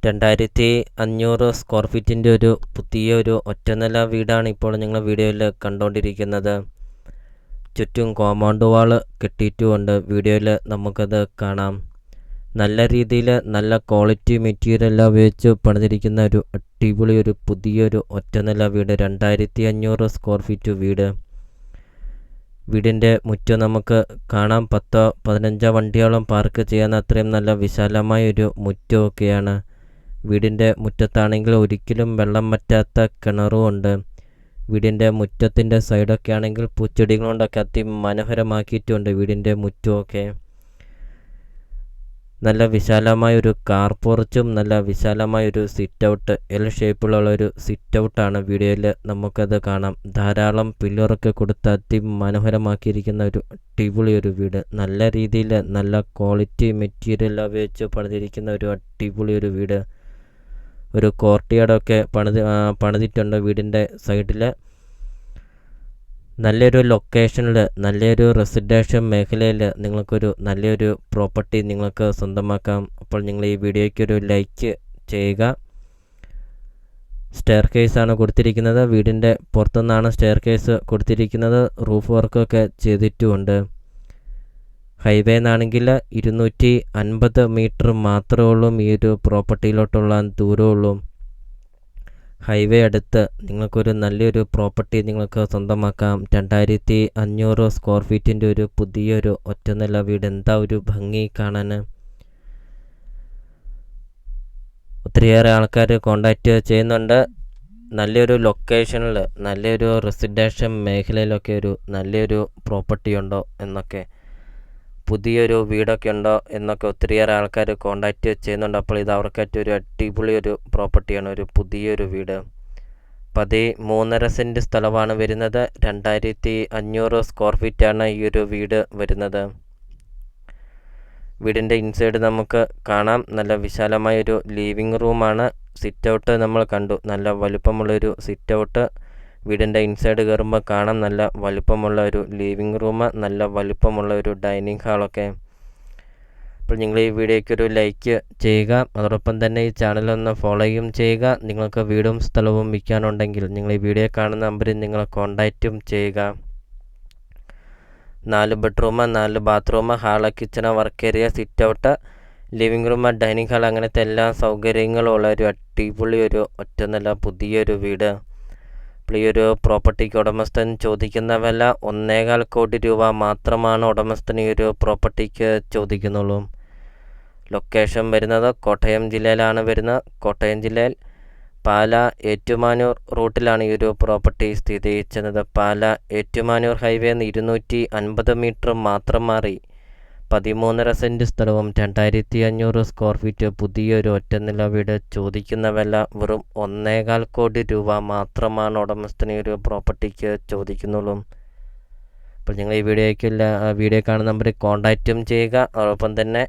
2500 square ഫീറ്റിൻ്റെ ഒരു പുതിയൊരു ഒറ്റനില വീടാണ് ഇപ്പോൾ നിങ്ങൾ വീഡിയോയിൽ കണ്ടുകൊണ്ടിരിക്കുന്നത്. ചുറ്റും കോമ്പൗണ്ട് വാൾ കെട്ടിയിട്ടുമുണ്ട്. വീഡിയോയിൽ നമുക്കത് കാണാം. നല്ല രീതിയിൽ നല്ല ക്വാളിറ്റി മെറ്റീരിയൽ ഉപയോഗിച്ച് പണിതിരിക്കുന്ന ഒരു അടിപൊളി ഒരു പുതിയൊരു ഒറ്റനില വീട്, 2500 സ്ക്വയർ ഫീറ്റ് വീട്. വീടിൻ്റെ മുറ്റം നമുക്ക് കാണാം. 10-15 വണ്ടിയോളം പാർക്ക് ചെയ്യാൻ അത്രയും നല്ല വിശാലമായൊരു മുറ്റമൊക്കെയാണ്. വീടിൻ്റെ മുറ്റത്താണെങ്കിൽ ഒരിക്കലും വെള്ളം വറ്റാത്ത കിണറും ഉണ്ട്. വീടിൻ്റെ മുറ്റത്തിൻ്റെ സൈഡൊക്കെ ആണെങ്കിൽ പൂച്ചെടികൾ കൊണ്ടൊക്കെ അതിമനോഹരമാക്കിയിട്ടുണ്ട്. വീടിൻ്റെ മുറ്റമൊക്കെ നല്ല വിശാലമായൊരു കാർ പോർച്ചും നല്ല വിശാലമായൊരു സിറ്റ് ഔട്ട്, എൽ ഷേപ്പിലുള്ള ഒരു സിറ്റ് ഔട്ടാണ്. വീഡിയോയിൽ നമുക്കത് കാണാം. ധാരാളം പില്ലറൊക്കെ കൊടുത്ത് അതിമനോഹരമാക്കിയിരിക്കുന്ന ഒരു അടിപൊളി ഒരു വീട്. നല്ല രീതിയിൽ നല്ല ക്വാളിറ്റി മെറ്റീരിയൽ ഉപയോഗിച്ച് പണിതിരിക്കുന്ന ഒരു അടിപൊളി ഒരു വീട്. ഒരു കോർട്ട്യാർഡൊക്കെ പണിതിട്ടുണ്ട് വീടിൻ്റെ സൈഡിൽ. നല്ലൊരു ലൊക്കേഷനിൽ, നല്ലൊരു റെസിഡൻഷ്യൽ മേഖലയിൽ നിങ്ങൾക്കൊരു നല്ലൊരു പ്രോപ്പർട്ടി നിങ്ങൾക്ക് സ്വന്തമാക്കാം. അപ്പോൾ നിങ്ങൾ ഈ വീഡിയോയ്ക്കൊരു ലൈക്ക് ചെയ്യുക. സ്റ്റെയർ കേസാണ് കൊടുത്തിരിക്കുന്നത്. വീടിൻ്റെ പുറത്തുനിന്നാണ് സ്റ്റെയർ കേസ് കൊടുത്തിരിക്കുന്നത്. റൂഫ് വർക്കൊക്കെ ചെയ്തിട്ടുമുണ്ട്. ഹൈവേ നിന്നാണെങ്കിൽ 250 മീറ്റർ മാത്രമേ ഉള്ളൂ ഈ ഒരു പ്രോപ്പർട്ടിയിലോട്ടുള്ള ദൂരമുള്ളൂ. ഹൈവേ അടുത്ത് നിങ്ങൾക്കൊരു നല്ലൊരു പ്രോപ്പർട്ടി നിങ്ങൾക്ക് സ്വന്തമാക്കാം. 2500 സ്ക്വയർ ഫീറ്റിൻ്റെ ഒരു പുതിയൊരു ഒറ്റനില വീട്. എന്താ ഒരു ഭംഗി കാണാൻ. ഒത്തിരിയേറെ ആൾക്കാർ കോണ്ടാക്റ്റ് ചെയ്യുന്നുണ്ട്. നല്ലൊരു ലൊക്കേഷനിൽ, നല്ലൊരു റെസിഡൻഷ്യൽ മേഖലയിലൊക്കെ ഒരു നല്ലൊരു പ്രോപ്പർട്ടി ഉണ്ടോ എന്നൊക്കെ, പുതിയൊരു വീടൊക്കെ ഉണ്ടോ എന്നൊക്കെ ഒത്തിരിയേറെ ആൾക്കാർ കോണ്ടാക്റ്റ് ചെയ്യുന്നുണ്ട്. അപ്പോൾ ഇത് അവർക്കായിട്ട് ഒരു അടിപൊളി ഒരു പ്രോപ്പർട്ടിയാണ്, ഒരു പുതിയൊരു വീട്. 13.5 സെൻറ്റ് സ്ഥലമാണ് വരുന്നത്. 2500 സ്ക്വയർ ഫീറ്റാണ് ഈ ഒരു വീട് വരുന്നത്. വീടിൻ്റെ ഇൻസൈഡ് നമുക്ക് കാണാം. നല്ല വിശാലമായൊരു ലിവിങ് റൂമാണ്. സിറ്റ് ഔട്ട് നമ്മൾ കണ്ടു, നല്ല വലുപ്പമുള്ളൊരു സിറ്റ് ഔട്ട്. വീടിൻ്റെ ഇൻസൈഡ് കയറുമ്പോൾ കാണാം നല്ല വലുപ്പമുള്ള ഒരു ലിവിങ് റൂം, നല്ല വലുപ്പമുള്ള ഒരു ഡൈനിങ് ഹാളൊക്കെ. അപ്പോൾ നിങ്ങൾ ഈ വീഡിയോയ്ക്ക് ഒരു ലൈക്ക് ചെയ്യുക. അതോടൊപ്പം തന്നെ ഈ ചാനലൊന്ന് ഫോളോയും ചെയ്യുക. നിങ്ങൾക്ക് വീടും സ്ഥലവും വിൽക്കാനുണ്ടെങ്കിൽ നിങ്ങൾ ഈ വീഡിയോ കാണുന്ന നമ്പറിൽ നിങ്ങൾ കോൺടാക്റ്റും ചെയ്യുക. 4 bedroom, 4 bathroom, hall, kitchen, work area, sit out, living room, dining hall, അങ്ങനത്തെ എല്ലാ സൗകര്യങ്ങളും ഉള്ള ഒരു അടിപൊളി ഒരു ഒറ്റനില പുതിയൊരു വീട്. അപ്പോൾ ഈ ഒരു പ്രോപ്പർട്ടിക്ക് ഉടമസ്ഥൻ ചോദിക്കുന്ന വില 1.25 കോടി രൂപ മാത്രമാണ് ഉടമസ്ഥൻ ഈ ഒരു പ്രോപ്പർട്ടിക്ക് ചോദിക്കുന്നുള്ളൂ. ലൊക്കേഷൻ വരുന്നത് കോട്ടയം ജില്ലയിലാണ് വരുന്നത്. കോട്ടയം ജില്ലയിൽ പാല ഏറ്റുമാനൂർ റൂട്ടിലാണ് ഈ ഒരു പ്രോപ്പർട്ടി സ്ഥിതി ചെയ്യുന്നത്. പാല ഏറ്റുമാനൂർ ഹൈവേ 250 മീറ്റർ മാത്രം മാറി 13.5 സെൻറ്റ് സ്ഥലവും 2500 സ്ക്വയർ ഫീറ്റ് പുതിയൊരു ഒറ്റനില വീട്. ചോദിക്കുന്ന വില വെറും 1.25 കോടി രൂപ മാത്രമാണ് ഉടമസ്ഥന് ഒരു പ്രോപ്പർട്ടിക്ക് ചോദിക്കുന്നുള്ളൂ. അപ്പോൾ നിങ്ങൾ ഈ വീഡിയോ കാണുന്ന നമ്പറിൽ കോൺടാക്റ്റും ചെയ്യുക. അതോടൊപ്പം തന്നെ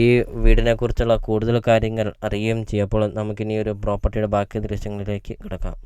ഈ വീടിനെക്കുറിച്ചുള്ള കൂടുതൽ കാര്യങ്ങൾ അറിയുകയും ചെയ്യും. അപ്പോൾ നമുക്കിനി ഒരു പ്രോപ്പർട്ടിയുടെ ബാക്കി ദൃശ്യങ്ങളിലേക്ക് കിടക്കാം.